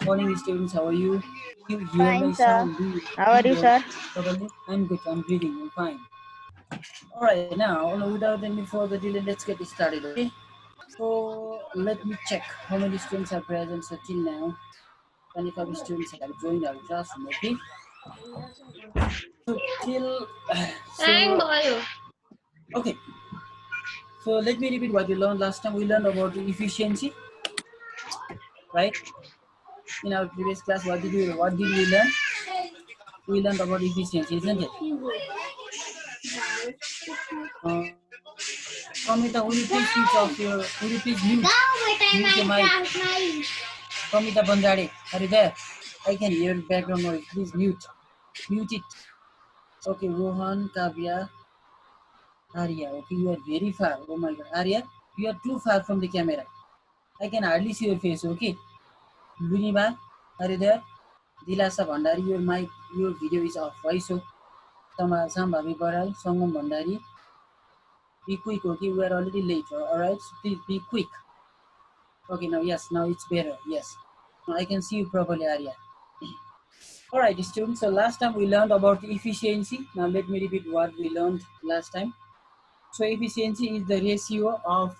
Morning, students. How are you? You hear my Fine, sir. sound? Do you How are you, hear sir? properly? I'm good. I'm breathing. I'm fine. All right. Now, without any further delay, let's get started. Okay. So let me check how many students are present. So till now, 25 students have joined our classroom. Okay. So till Hang so boy. okay. So let me repeat what we learned last time. We learned about the efficiency, right? In our previous class, what did we learn? We learned about efficiency, isn't it? Uh, Pramita, will you please switch off your, will you please mute your mic? Pramita Bandade, are you there? I can hear background noise. Please mute it. Okay, Rohan, Kavya, Arya. Okay, you are very far. Oh my God, Arya, you are too far from the camera. I can hardly see your face. Okay, Luniba, are you there? Dilasa Bandari, your mic, your video is off. Why so? Sambhavi Baral, Sangam Bandari. Be quick, okay? We are already late. Alright, so please be quick. Okay, now yes, now it's better. Yes, now I can see you properly, Arya. All right, students. So last time we learned about efficiency. Now let me repeat what we learned last time. So efficiency is the ratio of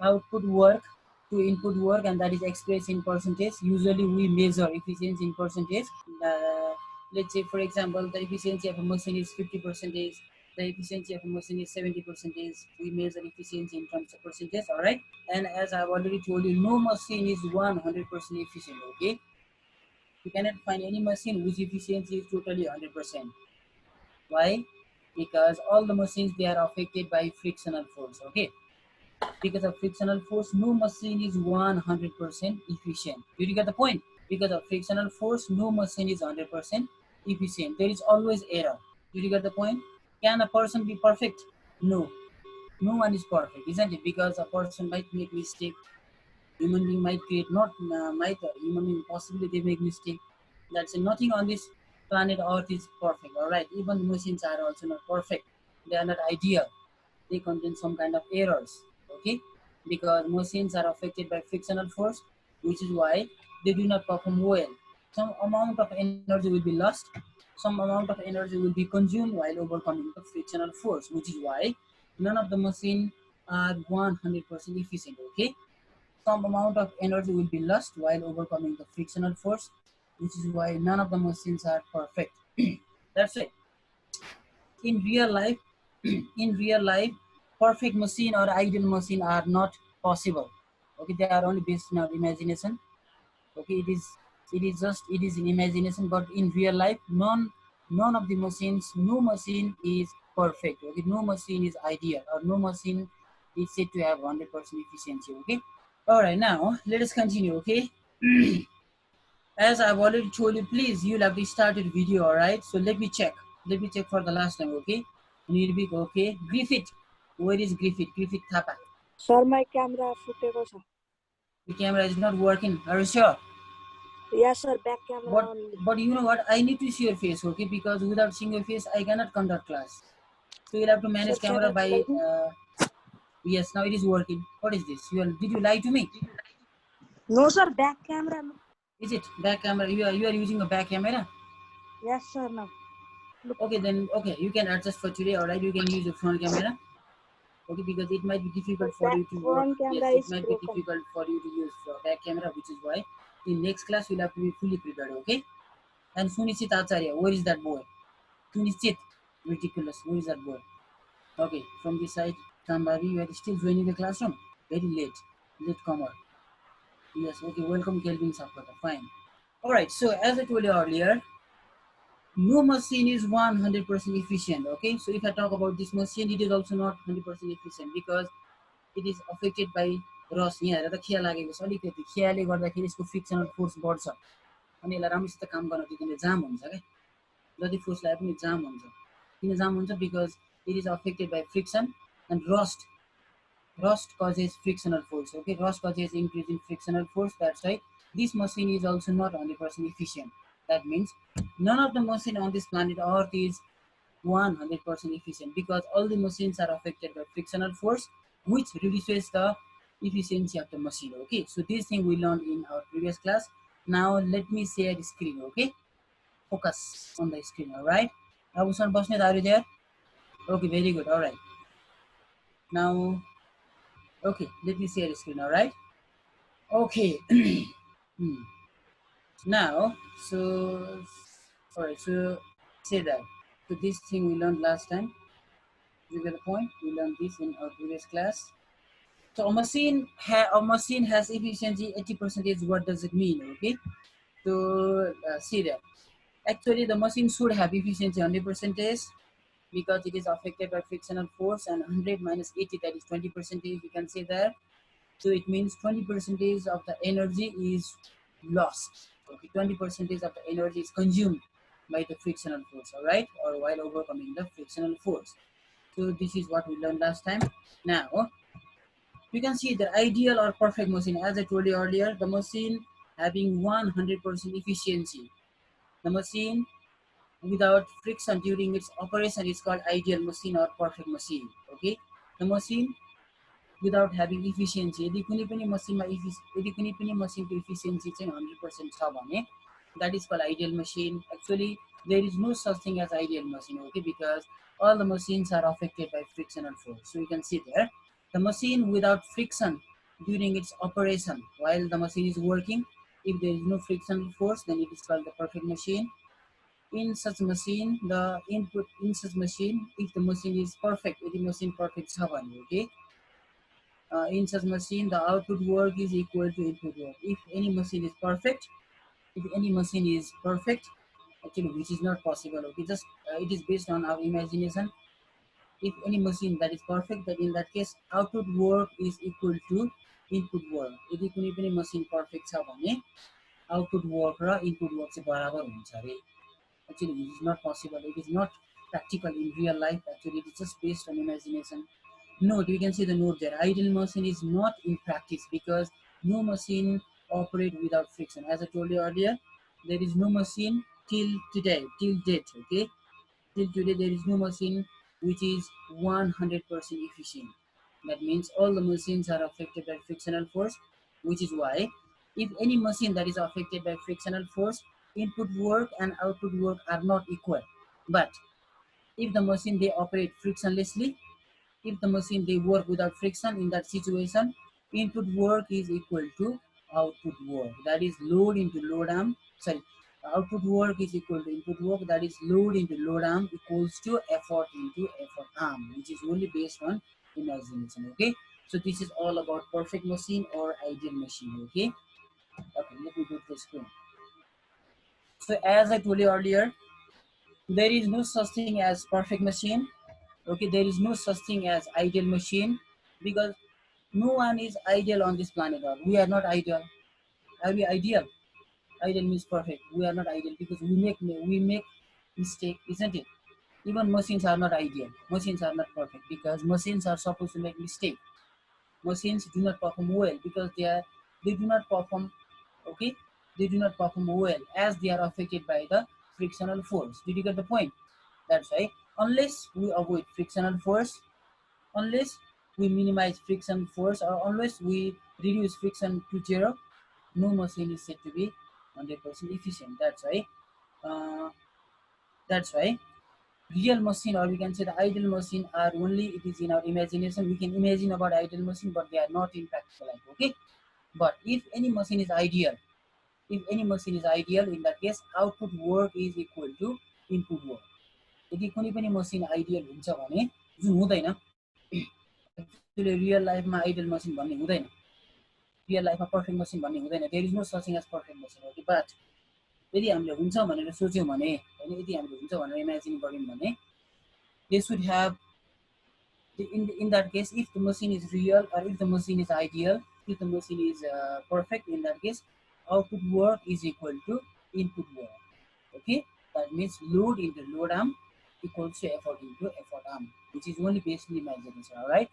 output work to input work, and that is expressed in percentage. Usually we measure efficiency in percentage. Let's say, for example, the efficiency of a machine is 50%. The efficiency of a machine is 70%. We measure efficiency in terms of percentage. All right. And as I've already told you, no machine is 100% efficient. Okay. You cannot find any machine whose efficiency is totally 100%. Why? Because all the machines, they are affected by frictional force. Okay. Because of frictional force, no machine is 100% efficient. Did you get the point? Because of frictional force, no machine is 100% efficient. There is always error. Did you get the point? Can a person be perfect? No. No one is perfect, isn't it? Because a person might make mistake. Human being might create, not might, human being possibly they make mistake. That's nothing on this planet Earth is perfect. All right. Even machines are also not perfect. They are not ideal. They contain some kind of errors. Okay, because machines are affected by frictional force, which is why they do not perform well. Some amount of energy will be lost, some amount of energy will be consumed while overcoming the frictional force, which is why none of the machine are 100% efficient. Okay, some amount of energy will be lost while overcoming the frictional force, which is why none of the machines are perfect. That's it. In real life, in real life, perfect machine or ideal machine are not possible. Okay, they are only based on our imagination. Okay, it is in imagination, but in real life, none of the machines, no machine is perfect. Okay, no machine is ideal, or no machine is said to have 100% efficiency. Okay, all right, now let us continue. Okay. As I've already told you, please, you'll have to start your video. All right, so let me check. Let me check for the last time. Okay, Nirbik. Okay, Griffith, where is Griffith? Griffith Thapa. Sir, my camera फुटेको छ. The camera is not working. Are you sure? Yes, sir. Back camera but only. but you know what, I need to see your face. Okay, because without seeing your face I cannot conduct class. So you'll have to Sir, manage camera camera by lighting. yes, now it is working. What is this? Did you lie to me? No, sir. Back camera. Is it back camera? You are using a back camera? Yes, sir. Now. Look. Okay, then okay, you can adjust for today. All right, you can use your front camera. Okay, because it might be Sir, difficult for back you to work. front Yes, camera it is might be broken. difficult for you to use back camera, which is why in next class you'll have to be fully prepared. Okay. And Sunichit Acharya, where is that boy? Sunichit, ridiculous, where is that boy? Okay, from this side, Sambhavi, you are still joining the classroom. Very late, late comer. Yes, okay, welcome Kelvin Sapkota, fine. Alright, so as I told you earlier, no machine is 100% efficient. Okay, so if I talk about this machine, it is also not 100% efficient because it is affected by रस यहाँ हेरेर त खिया लागेको छ अलिकति खियाले गर्दाखेरि यसको फ्रिक्सनल फोर्स बढ्छ अनि यसलाई राम्रोसित काम गर्न दिँदैन जाम हुन्छ क्या जति फोर्स लाए पनि जाम हुन्छ किन जाम हुन्छ because it is affected by friction end rust causes frictional force. Okay, rust causes increase in frictional force. That's why this machine is also not 100% efficient. That means none of the machine on this planet Earth is 100% efficient because all the machines are affected by frictional force, which reduces the efficiency of the machine. Okay, so this thing we learned in our previous class. Now let me share the screen, okay? Focus on the screen, all right? Abushan Basnet, are you there? Okay, very good, all right. Now, okay, let me share the screen, all right? Okay. Hmm. Now, so, all right, so say that. So this thing we learned last time, you get the point? We learned this in our previous class. So a machine has efficiency 80%. What does it mean? Okay, so see that actually the machine should have efficiency 100% because it is affected by frictional force, and 100 minus 80, that is 20%. You can say that. So it means 20% of the energy is lost. Okay, 20% of the energy is consumed by the frictional force. All right, or while overcoming the frictional force. So this is what we learned last time. Now you can see the ideal or perfect machine. As I told you earlier, the machine having 100% efficiency. The machine without friction during its operation is called ideal machine or perfect machine. Okay, the machine without having efficiency, यदि कुनै पनि मसिनमा यदि कुनै पनि मसिनको efficiency चाहिँ 100% छ भने, that is called ideal machine. Actually there is no such thing as ideal machine, okay, because all the machines are affected by frictional force. So you can see there, the machine without friction during its operation while the machine is working, if there is no frictional force, then it is called the perfect machine. In such machine, the input in such machine, if the machine is perfect, if the machine perfect छ भने, okay, in such machine the output work is equal to input work. If any machine is perfect, if any machine is perfect, actually which is not possible, okay, just it is based on our imagination. If any machine that is perfect, then in that case output work is equal to input work. यदि कुनै पनि machine perfect छ भने output work र input work चाहिँ बराबर हुन्छ अरे. Actually it is not possible, it is not practical in real life. Actually it is just based on imagination. Note, we can see the note there. Ideal machine is not in practice because no machine operate without friction. As I told you earlier, there is no machine till today, till date, okay? Till today, there is no machine which is 100% efficient. That means all the machines are affected by frictional force, which is why if any machine that is affected by frictional force, input work and output work are not equal. But if the machine they operate frictionlessly, if the machine they work without friction, in that situation input work is equal to output work, that is load into load arm, sorry, output work is equal to input work, that is load into load arm equals to effort into effort arm, which is only based on imagination. Okay, so this is all about perfect machine or ideal machine. Okay, okay, let me go to the screen. So as I told you earlier, there is no such thing as perfect machine. Okay, there is no such thing as ideal machine because no one is ideal on this planet Earth. We are not ideal. Are we ideal? Ideal means perfect. We are not ideal because we make mistake, isn't it? Even machines are not ideal. Machines are not perfect because machines are supposed to make mistake. Machines do not perform well because they do not perform, okay, they do not perform well as they are affected by the frictional force. Did you get the point? That's right. Unless we avoid frictional force, unless we minimize friction force, or unless we reduce friction to zero, no machine is said to be 100% efficient. Uh, that's why real machine, or we can say the ideal machine, are only it is in our imagination. We can imagine about ideal machine, but they are not in practical life. Okay, but if any machine is ideal, if any machine is ideal, in that case output work is equal to input work. यदि कुनै पनि मसिन ideal हुन्छ भने, जुन हुँदैन, actually real लाइफमा ideal machine भन्ने हुँदैन, रियल लाइफमा पर्फेक्ट मसिन भन्ने हुँदैन. There is no such thing as perfect machine. Okay, but यदि हामीले हुन्छ भनेर सोच्यौँ भने, होइन, यदि हामीले हुन्छ भनेर इमेजिन गऱ्यौँ भने, they should have, in that case, if the machine is real or if the machine is ideal, if the machine is perfect, in that case output work is equal to input work. Okay, that means load into load arm equals to effort into effort arm, which is only based on imagination. All right,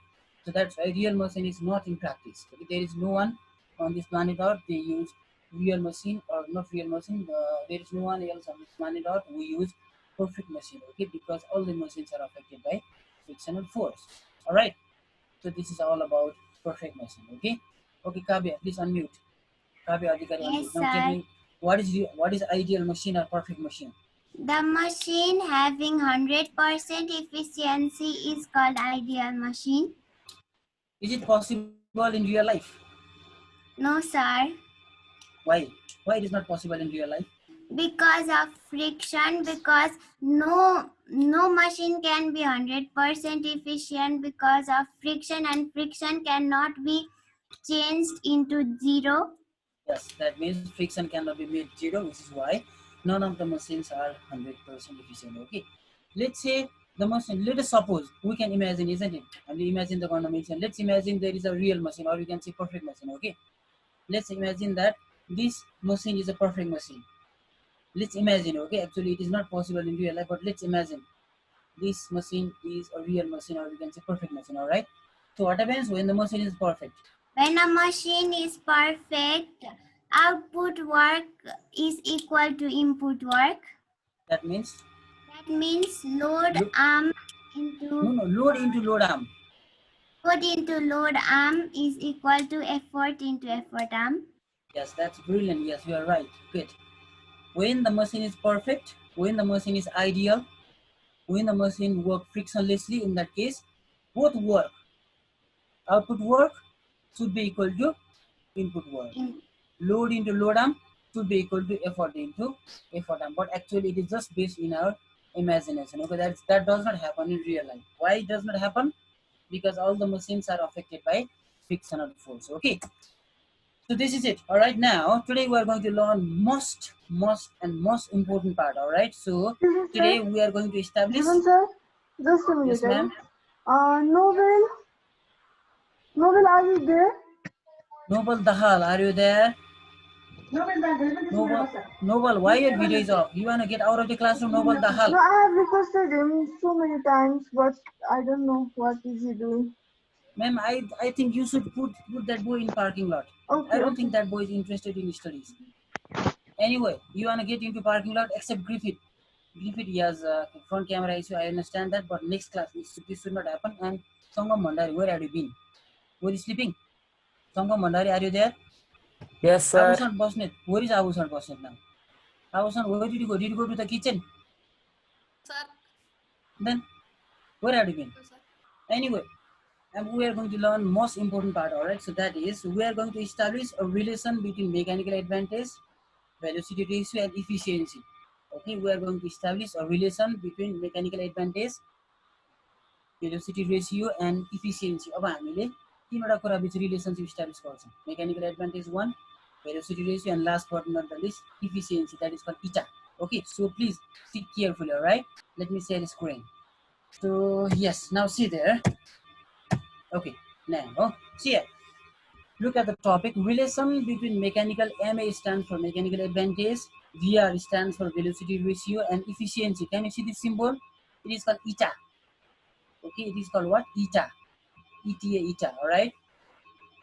so that's why real machine is not in practice. Okay, there is no one on this planet Earth they use real machine, or not real machine, there is no one else on this planet Earth who use perfect machine. Okay, because all the machines are affected by frictional force. All right, so this is all about perfect machine. Okay, okay, Kavya, please unmute. Kavya Adhikari, Yes, unmute. Now tell sir. me, what is ideal machine or perfect machine? The machine having 100% efficiency is called ideal machine. Is it possible in real life? No, sir. Why? Why it is not possible in real life? Because of friction, because no machine can be 100% efficient because of friction, and friction cannot be changed into zero. Yes, that means friction cannot be made zero, which is why none of the machines are 100% efficient. Okay, let's say the machine. Let us suppose, we can imagine, isn't it? And we imagine the kind of machine. Let's imagine there is a real machine, or we can say perfect machine. Okay, let's imagine that this machine is a perfect machine. Let's imagine. Okay, actually it is not possible in real life, but let's imagine this machine is a real machine, or we can say perfect machine. All right. So what happens when the machine is perfect? When a machine is perfect, output work is equal to input work. That means Load arm into load into load arm. load into load arm is equal to effort into effort arm. Yes, that's brilliant. Yes, you are right. Good. When the machine is perfect, when the machine is ideal, when the machine works frictionlessly, in that case, both work. Output work should be equal to input work. Load into load arm should be equal to effort into effort arm. But actually, it is just based in our imagination. Okay, that does not happen in real life. Why it does not happen? Because all the machines are affected by frictional force. Okay. So this is it. All right. Now today we are going to learn most important part. All right. So today we are going to establish. Sir, just a minute. Yes, ma'am. Noble, are you there? Noble Dahal, are you there? Noble, why your video is off? You wanna get out of the classroom, Noble Dahal? No, I have requested him so many times, but I don't know what is he doing. Ma'am, I think you should put that boy in parking lot. Okay, I don't think that boy is interested in studies. Anyway, you wanna get into parking lot except Griffith. Griffith, he has a front camera issue. I understand that, but next class this should not happen. And Sangam Mandari, where have you been? Were you sleeping? Sangam Mandari, are you there? Yes, sir. Abushan Bosnet, where is Abushan Bosnet now? Abushan, where did you go? Did you go to the kitchen? Sir. Then, where have you been? Sir. Anyway, and we are going to learn most important part, all right? So that is, we are going to establish a relation between mechanical advantage, velocity ratio, and efficiency. Okay, we are going to establish a relation between mechanical advantage, velocity ratio, and efficiency. अब हामीले तीनवटा कुरा बिच relationship establish गर्छौं. Mechanical advantage 1, velocity ratio, and last but not the least, efficiency, that is called eta. Okay, so please see carefully, all right? Let me share the screen. So yes, now see there. Okay, now see here. Look at the topic. Relation between mechanical, MA stands for mechanical advantage, VR stands for velocity ratio, and efficiency. Can you see this symbol? It is called eta. Okay, it is called what? Eta. ETA, eta, alright?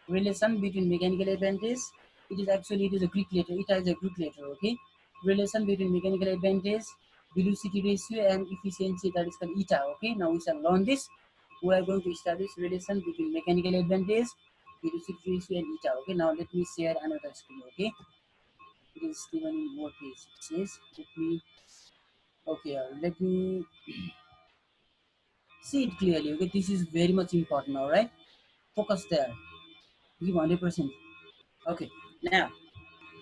Relation between mechanical advantage. It is a Greek letter. Eta is a Greek letter, okay? Relation between mechanical advantage, velocity ratio, and efficiency, that is called eta, okay? Now we shall learn this. We are going to establish relation between mechanical advantage, velocity ratio, and eta, okay? Now let me share another screen, okay? It is given in what page? It says, let me see it clearly, okay? This is very much important, alright? Focus there. Give 100%. Okay, now,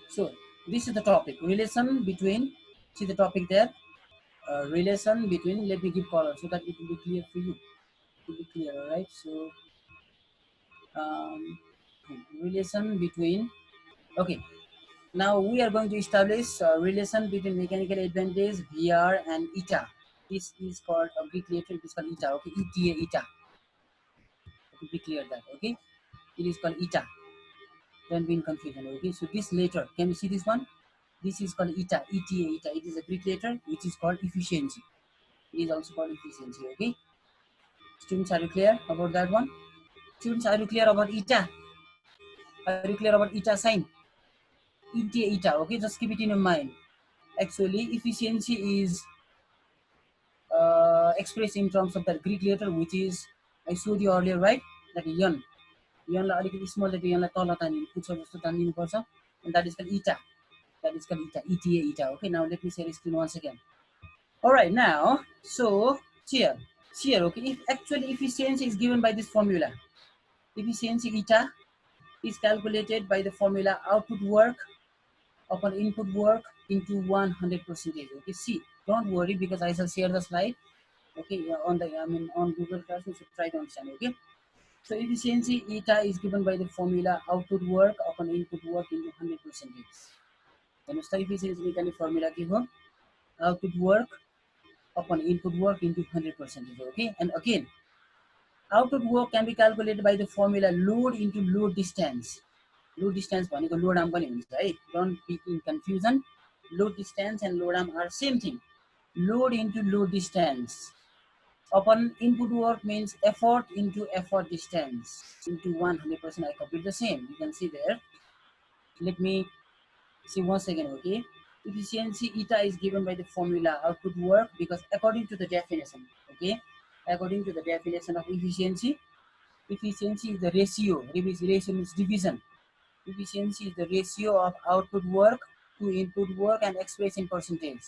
so this is the topic. Relation between, see the topic there? Relation between, let me give color so that it will be clear for you. It will be clear, alright? So, relation between, okay. Now we are going to establish a relation between mechanical advantage, VR, and eta. This is called a Greek letter. It is called eta. Okay, ETA, eta. To be clear that. Okay, it is called eta. Don't be in confusion. Okay, so this letter, can you see this one? This is called eta. ETA, eta. It is a Greek letter which is called efficiency. It is also called efficiency. Okay, students, are you clear about that one? Students, are you clear about eta? Are you clear about eta sign? ETA, eta. Okay, just keep it in your mind. Actually, efficiency is expressed in terms of the Greek letter, which is, I showed you earlier, right? Like a yon. Yon la alikati small letter, yon la tala tani, putsa jasto tani पर्छ, and that is called eta. that is called eta, eta. Okay, now let me share screen once again. All right, now, so here, okay, if actually efficiency is given by this formula, efficiency eta is calculated by the formula output work upon input work into 100%. Okay, see, don't worry because I shall share the slide. Okay, on the on Google Classroom, so try to understand. Okay, so efficiency eta is given by the formula output work upon input work into 100%. Understand efficiency निकाल्ने formula के हो output work upon input work into 100%. Okay, and again output work can be calculated by the formula load into load distance. Load distance भनेको load arm पनि हुन्छ है, don't be in confusion. Load distance and load arm are same thing. Load into load distance upon input work means effort into effort distance into 100%. I copied the same, you can see there. Let me see once again. Okay, efficiency eta is given by the formula output work because according to the definition, okay, according to the definition of efficiency, efficiency is the ratio means division. Efficiency is the ratio of output work to input work and expressed in percentage.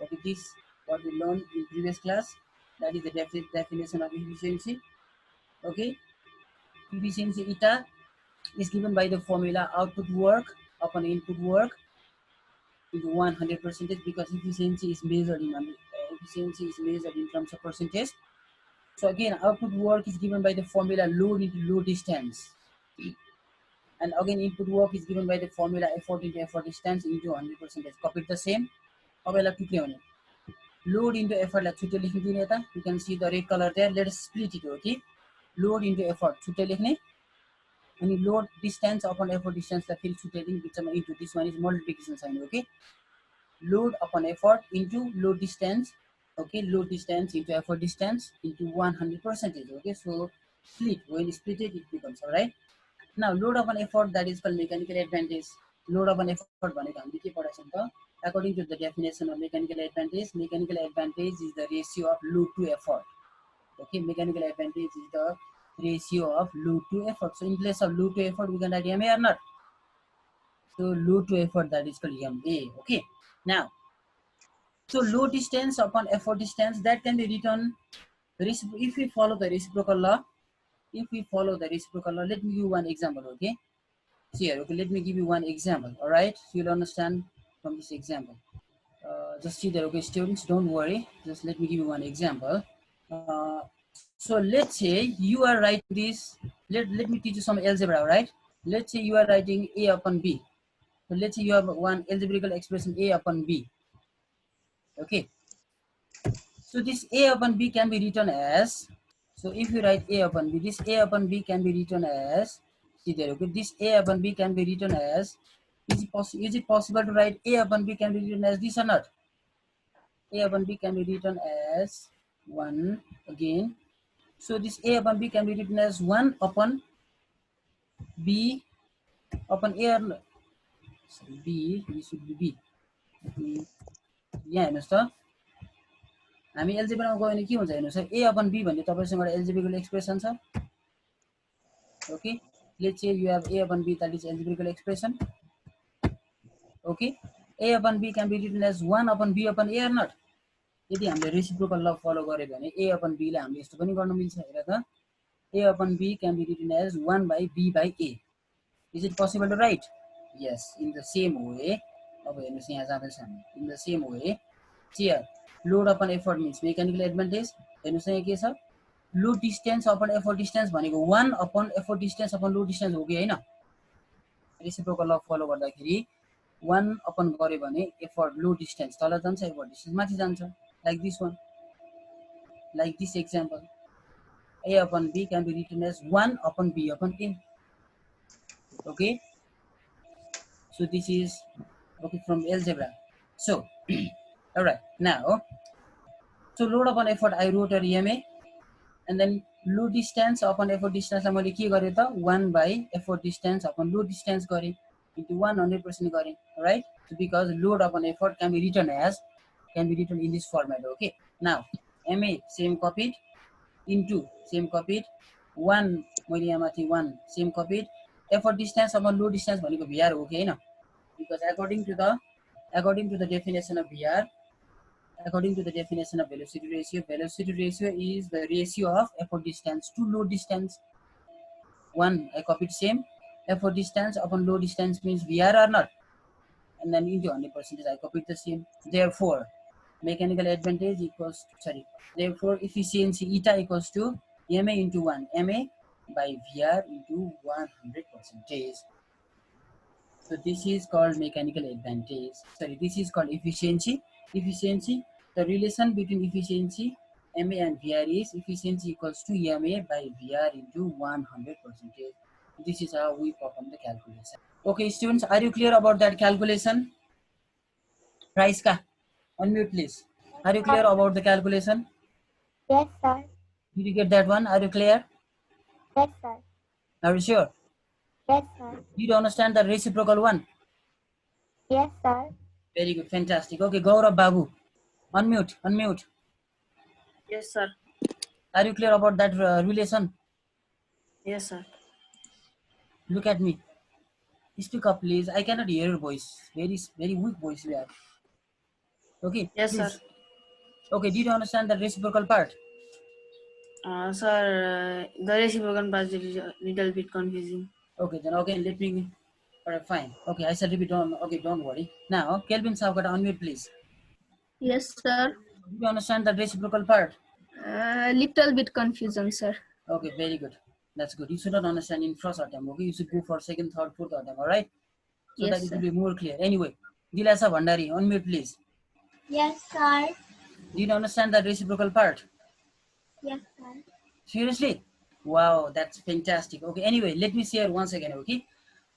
Okay, this what we learned in previous class. That is the definition of efficiency. Okay, efficiency eta is given by the formula output work upon input work into 100% because efficiency is measured in terms of percentage. So again, output work is given by the formula load into load distance, and again input work is given by the formula effort into effort distance into 100%. Copied the same. Load into effort like छुट्टै लेख्नु दिने यता, you can see the red color there. Let us split it. Okay, load into effort छुट्टै लेख्ने, अनि load distance upon effort distance लाई फेरि छुट्टै दिने बिचमा into, this one is multiplication sign. Okay, load upon effort into load distance. Okay, load distance into effort distance into 100%. Okay, so split, when you split it, it becomes, all right. Now load upon effort, that is called mechanical advantage. Load upon effort भनेको हामीले के पढाउँछौँ त, according to the definition of mechanical advantage is the ratio of load to effort. Okay, mechanical advantage is the ratio of load to effort. So in place of load to effort, we can write MA or not. So load to effort, that is called MA. Okay, now so load distance upon effort distance, that can be written if we follow the reciprocal law. Let me give you one example. Okay, see here. Okay, let me give you one example. All right, so you'll understand from this example. Just see there. Okay, students, don't worry, just let me give you one example. So let's say you are writing this, let me teach you some algebra. All right, let's say you are writing A upon B. So let's say you have one algebraical expression A upon B. Okay, so this A upon B can be written as, so if you write A upon B, this A upon B can be written as, see there. Okay, this A upon B can be written as, is it possible to write A upon B can be written as this or not? A upon B can be written as 1 again. So this A upon B can be written as 1 upon B upon A, sorry, B, this should be B. Yeah, हेर्नुस् हामी एल्जेब्रामा गयो भने के हुन्छ हेर्नुस्, A upon B भन्ने तपाईसँग एउटा एल्जेब्रिकल एक्सप्रेसन छ. Okay, let's say you have A upon B, that is algebraical expression. Okay, A upon B can be written as 1 upon B upon A or not? यदि हामीले reciprocal ल फलो गरे भने A upon B लाई हामीले यस्तो पनि गर्न मिल्छ. हेर त, A upon B can be written as 1 by B by A. Is it possible to write? Yes, in the same way. अब हेर्नुस् यहाँ जाँदैछ हामी. In the same way, here load upon effort means mechanical advantage. हेर्नुस् यहाँ के छ, load distance upon effort distance भनेको 1 upon effort distance upon load distance हो कि हैन? रेसिप्रोकल ल फलो गर्दाखेरि 1 upon गरे भने effort load distance तल जान्छ, effort distance माथि जान्छ. Like this one, like this example, A upon B can be written as 1 upon B upon A. Okay, so this is okay from algebra. So all right, now so load upon effort I wrote a EMA, and then load distance upon effort distance लाई मैले के गरे त 1 by effort distance upon load distance गरे into 100% गरे. All right, so because load upon effort can be written in this format. Okay, now MA same copied into same copied 1 मैले यहाँ माथि 1 same copied effort distance upon load distance भनेको VR हो कि हैन? You because according to the definition of VR, according to the definition of velocity ratio is the ratio of effort distance to load distance. One, I copied same. Effort distance upon load distance means VR or not, and then into 100%, I copied the same. Therefore, mechanical advantage equals therefore efficiency eta equals to MA into 1, MA by VR into 100%. So this is called mechanical advantage. This is called efficiency. The relation between efficiency MA and VR is efficiency equals to MA by VR into 100%. This is how we perform the calculation. Okay, students, are you clear about that calculation? Price ka? Unmute please. Are you clear about the calculation? Yes, sir. Did you get that one? Are you clear? Yes, sir. Are you sure? Yes, sir. Did you understand the reciprocal one? Yes, sir. Very good, fantastic. Okay, Gaurav Babu, unmute. Yes, sir. Are you clear about that relation? Yes, sir. Look at me. Speak up, please. I cannot hear your voice. Very weak voice we have. Okay. Yes, please. sir. Okay. Did you understand the reciprocal part? Sir, the reciprocal part is a little bit confusing. Okay, then again let me. Alright, fine. Okay, I shall repeat on. Okay, don't worry. Now, Kelvin Savkata, unmute, please. Yes, sir. Did you understand the reciprocal part? Little bit confusion, sir. Okay, very good. That's good. You should not understand in first attempt. Okay, you should go for second, third, fourth attempt. All right. So Yes, that it sir. will be more clear. Anyway, Dilasa Bhandari, unmute, please. Yes, sir. Did you understand the reciprocal part? Yes, sir. Seriously? Wow, that's fantastic. Okay, anyway, let me share once again, okay?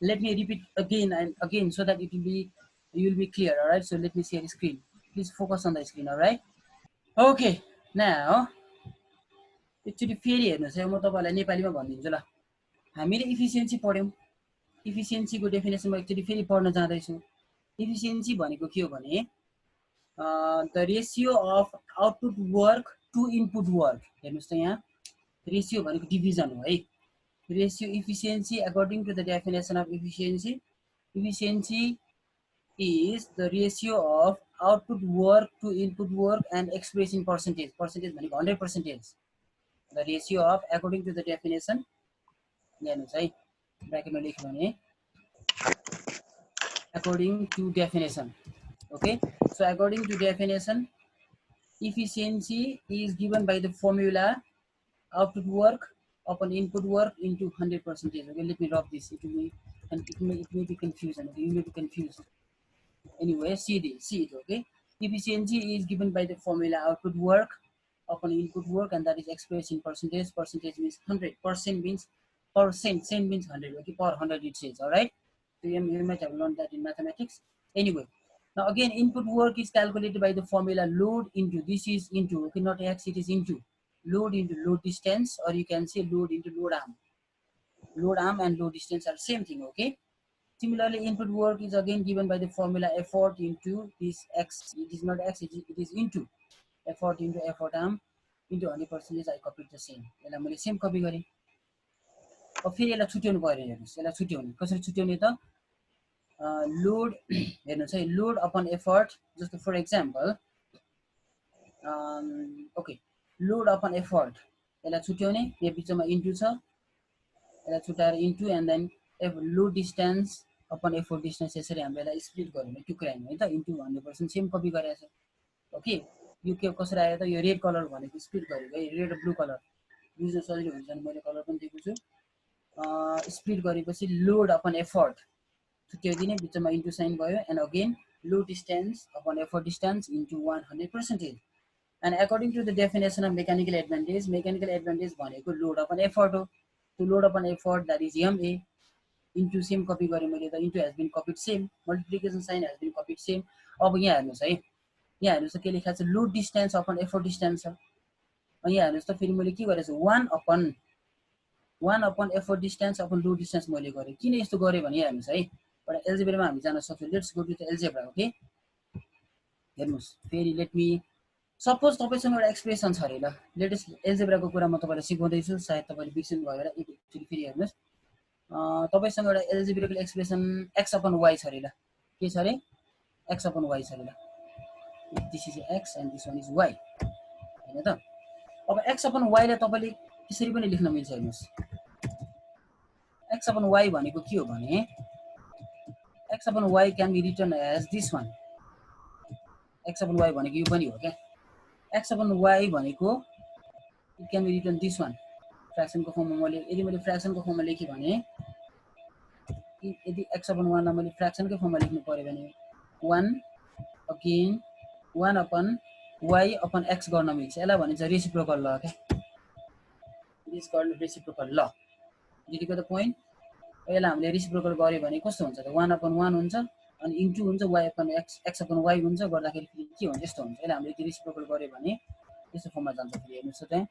Let me repeat again and again so that you will be clear, all right? So let me share the screen. Please focus on the screen, all right? Okay, now, एकचोटि फेरि हेर्नुस् है म तपाईहरुलाई नेपालीमा भनिदिन्छु ल हामीले इफिसिएन्सी पढ्यौं इफिसिएन्सीको डेफिनेसन म एकचोटि फेरि पढ्न जाँदैछु इफिसिएन्सी भनेको के हो भने the ratio of output work to input work हेर्नुस् त यहाँ रेशियो भनेको डिभिजन हो है ratio efficiency according to the definition of efficiency is the ratio of output work to input work and expressed in percentage भनेको 100%. The ratio of according to the definition हेर्नुस् है ब्र्याकेटमा लेख्नु भने according to definition. Okay, so according to definition efficiency is given by the formula output work upon input work into 100%. Okay, let me drop this. It may be confusing. Okay? You may be confused. Anyway, see it. Okay, efficiency is given by the formula output work upon input work, and that is expressed in percentage. Percentage means 100%, means percent. Cent means 100. Okay, per 100 it says. All right. So you might have learned that in mathematics. Anyway, now again, input work is calculated by the formula load into. This is into. Okay, not x. It is into. Load into load distance, or you can say load into load arm. Load arm and load distance are same thing. Okay. Similarly, input work is again given by the formula effort into this x. It is not x. It is into effort into effort arm into 100%. I copied the same. यसलाई मैले same copy गरेँ अब फेरि यसलाई छुट्याउनु पर्यो हेर्नुस् यसलाई छुट्याउने कसरी छुट्याउने त लोड हेर्नुस् है लोड अपन एफर्ट जस्तो for example okay load upon effort यसलाई छुट्याउने यो बिचमा इन्टु छ यसलाई छुट्याएर into and then load distance upon effort distance यसरी हामीले यसलाई स्प्लिट गर्यौँ टुक्रायौँ है त इन्टु 100% सेम कपी गरेको छ ओके यो के कसरी आयो त यो रेड कलर भनेको स्प्लिट गरेको है रेड र ब्लू कलर बुझ्न सजिलो हुन्छ नि मैले कलर पनि दिएको छु स्प्लिट गरेपछि लोड अपन एफर्ट छुट्याइदिने बिचमा इन्टु साइन भयो and again load distance upon effort distance into 100%. And according to the definition of mechanical advantage भनेको लोड अपन एफर्ट हो त्यो load upon effort that is MA into same copy गरेँ मैले त into has been copied same multiplication sign has been copied same अब यहाँ हेर्नुहोस् है यहाँ हेर्नुहोस् त के लेखेको छ load distance upon effort distance छ अनि यहाँ हेर्नुहोस् त फेरि मैले के गरेको छु 1 अपन एफोर्ट डिस्टेन्स अपन लोड डिस्टेन्स मैले गरेँ किन यस्तो गरेँ भने हेर्नुहोस् है एउटा एल्जेब्रामा हामी जान सक्छौँ let's go to the algebra okay हेर्नुहोस् फेरि लेट मी सपोज तपाईसँग एउटा एक्सप्रेसन छ अरे ल लेटेस्ट एल्जेब्राको कुरा म तपाईँलाई सिकाउँदैछु सायद तपाईँले बिर्सिनु भयो होला एकचोटि फेरि हेर्नुहोस् तपाईसँग एउटा एल्जेब्राको एक्सप्रेसन x अपन y छ अरे ल के छ अरे x upon y छ अरे ल this is x and this one is y हैन त अब x upon y लाई तपाईले त्यसरी पनि लेख्न मिल्छ हेर्नुस् x upon y भनेको के हो भने x upon y can be written as this one x upon y भनेको यो पनि हो क्या x upon y भनेको it can be written this one fraction को फर्ममा मैले यदि मैले फ्र्याक्सन को फर्ममा लेखे भने यदि x upon 1 लाई मैले फ्र्याक्सन को फर्ममा लेख्नु पर्यो भने 1 again 1 upon y upon x गर्न मिल्छ यसलाई भनिन्छ रेसिप्रोकल ल के दिस कल्ड रेसिप्रोकल ल Did you get the point? यसलाई हामीले रेसिप्रोकल गर्यो भने कस्तो हुन्छ त 1 upon 1 हुन्छ अनि इन्टु हुन्छ y upon x upon y हुन्छ गर्दाखेरि फेरि के हुन्छ यस्तो हुन्छ यसलाई हामीले रेसिप्रोकल गर्यो भने यस्तो फर्ममा जान्छ फेरि हेर्नुस् त त्यहाँ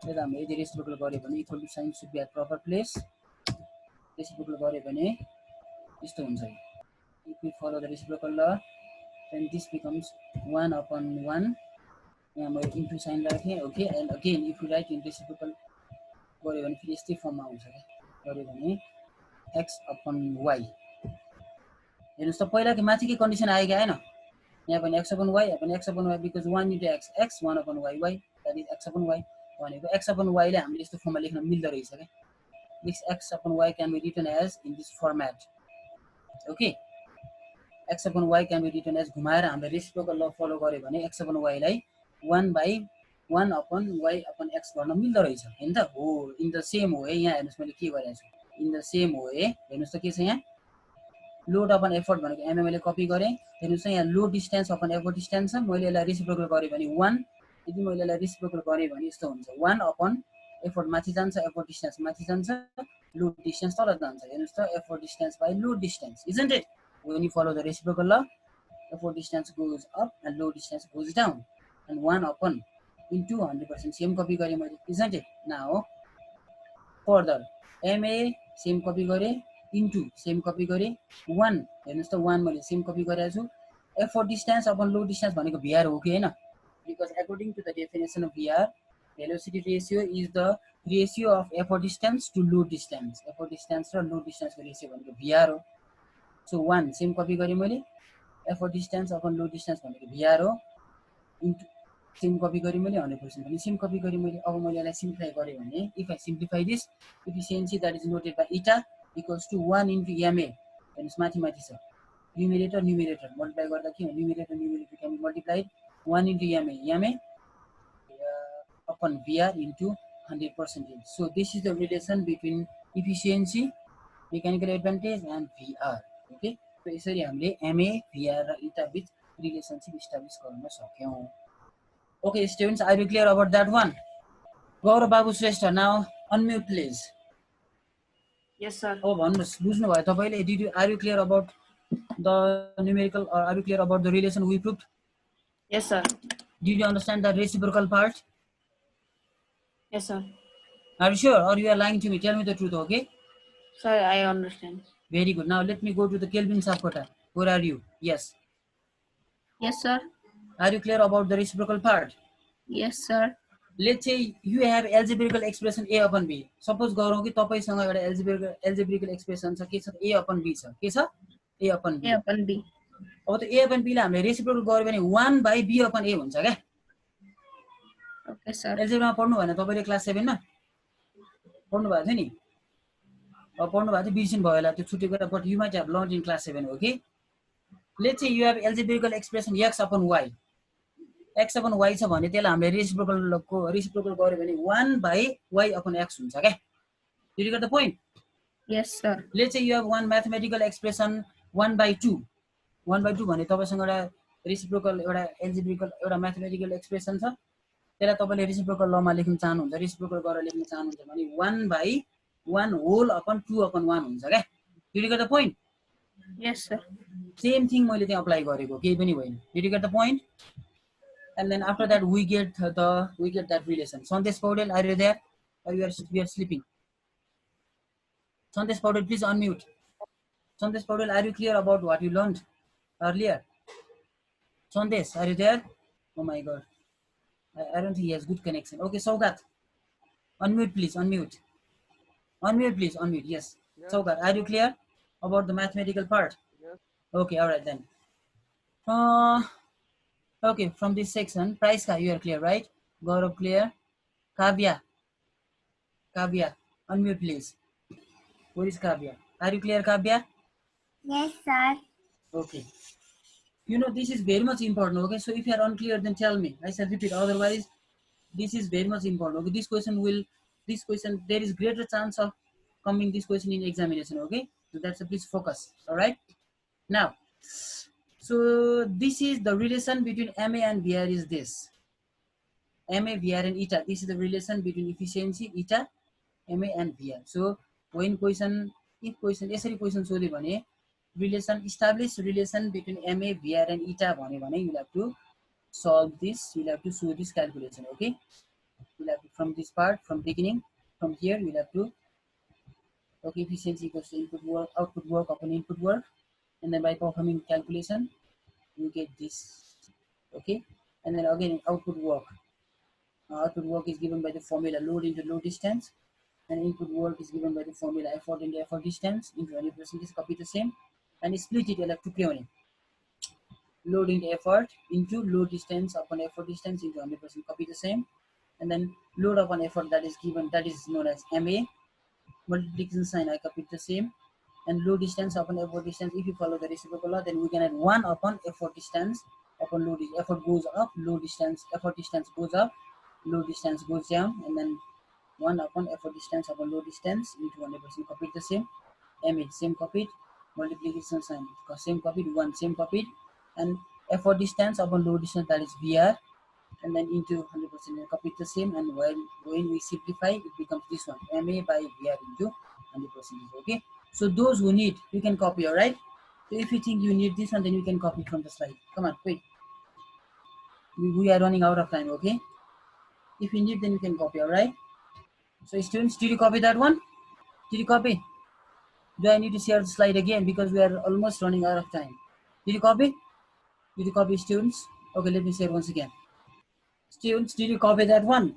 यसलाई हामीले यदि रेसिप्रोकल गर्यो भने equal to sign should be at proper place reciprocal गर्यो भने यस्तो हुन्छ if we follow the reciprocal ल then this becomes 1 upon 1 यहाँ मैले इन्टु साइन राखेँ okay and again if you write in reciprocal गर्यो भने फेरि यस्तै फर्ममा आउँछ क्या गर्यो भने x upon y हेर्नुस् त पहिलाको माथिकै कन्डिसन आयो कि आएन यहाँ पनि x upon y यहाँ पनि x upon y because 1 into x x 1 upon y y that is x upon y भनेको x upon y ले हामीले यस्तो फर्ममा लेख्न मिल्दो रहेछ क्या this x upon y can be written as in this format okay x upon y can be written as घुमाएर हामीले रेसिप्रोकल ल फलो गर्यो भने x upon y लाई 1/1 upon y upon x गर्न मिल्दो रहेछ हैन त हो इन द सेम वे यहाँ हेर्नुस् मैले के गरेको छु इन द सेम वे हेर्नुस् त के छ यहाँ लोड अपन एफर्ट भनेको एमए मैले कपी गरे हेर्नुस् त यहाँ load distance upon effort distance छ मैले यसलाई रेसिप्रोकल गरे भने 1 यदि मैले यसलाई रेसिप्रोकल गरे भने यस्तो हुन्छ 1 अपन एफर्ट माथि जान्छ एफर्ट डिस्टेन्स माथि जान्छ लोड डिस्टेन्स तल जान्छ हेर्नुस् त effort distance by load distance isn't it when you follow the reciprocal law effort distance goes up and load distance goes down and 1 upon into 100% same copy गरे मैले isn't it now further ma same copy गरे into same copy गरे 1 हेर्नुस् त 1 मैले same copy गरेको छु effort distance upon load distance भनेको vr हो कि हैन because according to the definition of vr velocity ratio is the ratio of effort distance to load distance effort distance raw load distance को ratio भनेको vr हो so 1 same copy गरे मैले effort distance upon load distance भनेको vr हो into same copy गरे मैले 100% पनि same copy गरे मैले अब मैले यसलाई सिम्प्लिफाई गरे भने if I simplify this efficiency that is noted by eta equals to 1 into ma हेर्नुस् माथि माथि छ न्युमरेटर मल्टिप्लाई गर्दा के हुन्छ numerator can be multiplied 1 into ma upon vr into 100%. So this is the relation between efficiency mechanical advantage and vr okay so यसरी हामीले ma vr र eta बीच relationship establish गर्न सक्यौं okay students are you clear about that one Gaurav Babu Shrestha now unmute please Yes, sir. oh भन्नुस् बुझ्नु भयो तपाईले did you are you clear about the numerical or are you clear about the relation we proved Yes, sir. did you understand the reciprocal part Yes, sir. are you sure or you are lying to me tell me the truth okay Sir, I understand. very good now let me go to the Kelvin Sapkota where are you yes Yes, sir. are you clear about the reciprocal part Yes, sir. let's say you have algebraical expression a upon b suppose गरौँ कि तपाईसँग एउटा algebraical expression छ के छ a upon b छ के छ a upon b A upon B. अब त a upon b लाई हामीले रेसिप्रोकल गर्यो भने 1 by b upon a हुन्छ के Okay, sir. algebra मा पढ्नु भएन तपाईले क्लास 7 मा पढ्नु भएको थियो नि अब पढ्नु भएको थियो बिर्सिनु भयो होला त्यो छुटेको but you might have learned in class 7 okay let's say you have algebraical expression x upon y x upon y छ भने त्यसलाई हामीले रेसिप्रोकल गर्यो भने 1 by y upon x हुन्छ के did you get the point Yes, sir. let's say you have one mathematical expression 1 by 2 भने तपाईसँग एउटा रेसिप्रोकल एउटा algebraical एउटा mathematical expression छ त्यसलाई तपाईले रेसिप्रोकल लमा लेख्न चाहनुहुन्छ रेसिप्रोकल गरेर लेख्न चाहनुहुन्छ भने 1 by 1 whole upon 2 upon 1 हुन्छ के did you get the point Yes, sir. same thing मैले त्यहाँ अप्लाई गरेको केही पनि होइन did you get the point and then after that we get that relation Sandesh Paudel are you there or you are sleeping Sandesh Paudel please unmute Sandesh Paudel are you clear about what you learned earlier Sandesh are you there oh my god I don't think he has good connection okay Saugat unmute please unmute please unmute yes Saugat are you clear about the mathematical part Okay, all right then. Okay, from this section, Priska, you are clear, right? Gaurav clear. Kavya, unmute please. Where is Kavya? Are you clear, Kavya? Yes, sir. Okay. You know, this is very much important, okay? So if you are unclear, then tell me. I shall repeat. Otherwise, this is very much important, okay? This question, there is greater chance of coming this question in examination, okay? So that's a please focus, all right? Now, so this is the relation between MA and VR is this. MA, VR and eta. This is the relation between efficiency, eta, MA and VR. So when question, if question, यसरी question सोध्यो भने relation, establish relation between MA, VR and eta भन्यो भने you have to solve this, you have to show this calculation, okay? You have to, from this part, from beginning, from here, you have to, okay, efficiency equals to input work, output work upon input work, and then by performing calculation, you get this, okay? And then again, output work. Output work is given by the formula load into load distance, and input work is given by the formula effort into effort distance into 100% is copy the same, and split it electrically. Load into effort into load distance upon effort distance into 100% copy the same, and then load upon effort that is given, that is known as MA. Multiplication sign I copied the same, and load distance upon effort distance. If you follow the reciprocal law, then we can add 1 upon effort distance upon load. Effort goes up, load distance, effort distance goes up, load distance goes down, and then 1 upon effort distance upon load distance into 100% copied the same. MA same copied, multiplication sign same copied, 1 same copied, and effort distance upon load distance, that is VR, and then into 100% copied the same. And when we simplify, it becomes this one, MA by VR into 100%. Okay, so those who need, you can copy, all right? So if you think you need this one, then you can copy from the slide. Come on, quick, we are running out of time, okay? If you need, then you can copy, all right? So students, did you copy that one? Did you copy? Do I need to share the slide again, because we are almost running out of time? Did you copy? Did you copy, students? Okay, let me share once again. Students, did you copy that one?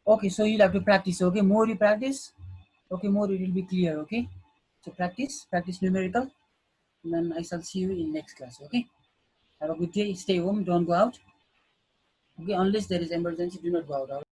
Okay, so you'll have to practice, okay? More you practice, okay, more it will be clear, okay? So practice numerical, and then I shall see you in next class, okay? Have a good day, stay home, don't go out. Okay, unless there is emergency, do not go out.